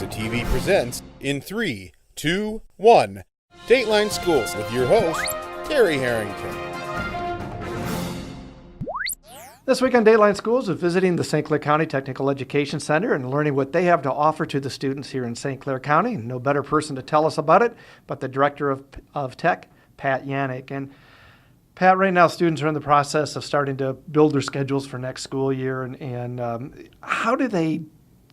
RESA TV presents in 3, 2, 1, Dateline Schools with your host, Terry Harrington. This week on Dateline Schools is visiting the St. Clair County Technical Education Center and learning what they have to offer to the students here in St. Clair County. No better person to tell us about it but the Director of TEC, Pat Yanik. And Pat, right now students are in the process of starting to build their schedules for next school year. And how do they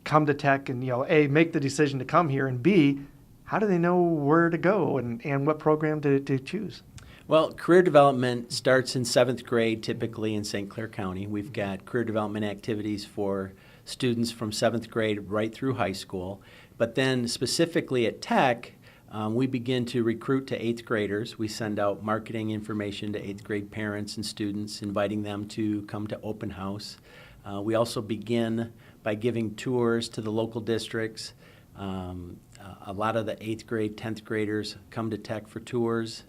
come to TEC and, A, make the decision to come here, and B, how do they know where to go and what program to choose? Well, career development starts in 7th grade, typically in St. Clair County. We've got career development activities for students from 7th grade right through high school. But then specifically at TEC, we begin to recruit to 8th graders. We send out marketing information to 8th grade parents and students, inviting them to come to open house. We also begin by giving tours to the local districts. A lot of the 8th grade, 10th graders come to TEC for tours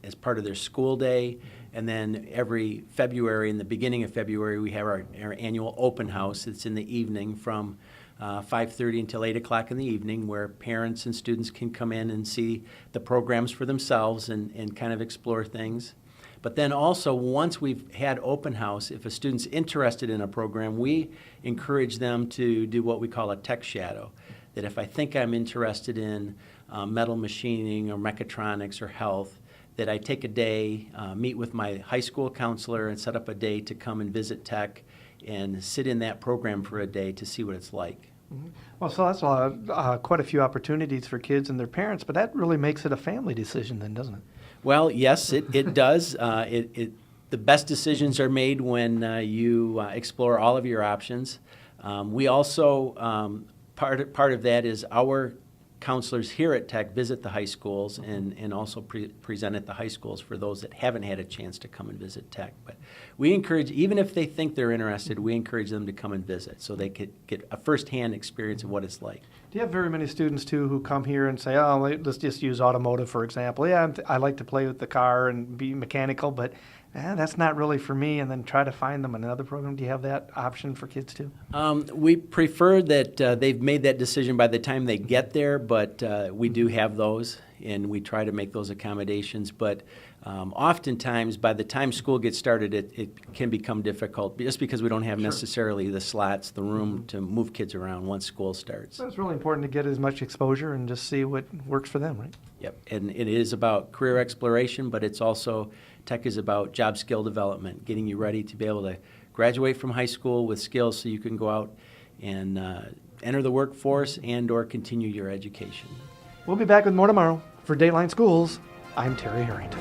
as part of their school day. And then every February, in the beginning of February, we have our annual open house. It's in the evening from 5:30 until 8 o'clock in the evening, where parents and students can come in and see the programs for themselves and kind of explore things. But then also, once we've had open house, if a student's interested in a program, we encourage them to do what we call a TEC shadow. That if I think I'm interested in metal machining or mechatronics or health, that I take a day, meet with my high school counselor and set up a day to come and visit TEC and sit in that program for a day to see what it's like. Mm-hmm. Well, so that's quite a few opportunities for kids and their parents, but that really makes it a family decision then, doesn't it? Well, yes, it does. The best decisions are made when you explore all of your options. We also, part of that is our counselors here at TEC visit the high schools and also present at the high schools for those that haven't had a chance to come and visit TEC. But we encourage, even if they think they're interested, we encourage them to come and visit so they could get a firsthand experience of what it's like. Do you have very many students, too, who come here and say, oh, let's just use automotive, for example. Yeah, I like to play with the car and be mechanical, but that's not really for me, and then try to find them another program? Do you have that option for kids, too? We prefer that they've made that decision by the time they get there, but we do have those, and we try to make those accommodations. But oftentimes, by the time school gets started, it can become difficult just because we don't have necessarily the slots, the room to move kids around once school starts. So it's really important to get as much exposure and just see what works for them, right? Yep, and it is about career exploration, but it's also, TEC is about job skill development, getting you ready to be able to graduate from high school with skills so you can go out and enter the workforce and or continue your education. We'll be back with more tomorrow. For Dateline Schools, I'm Terry Harrington.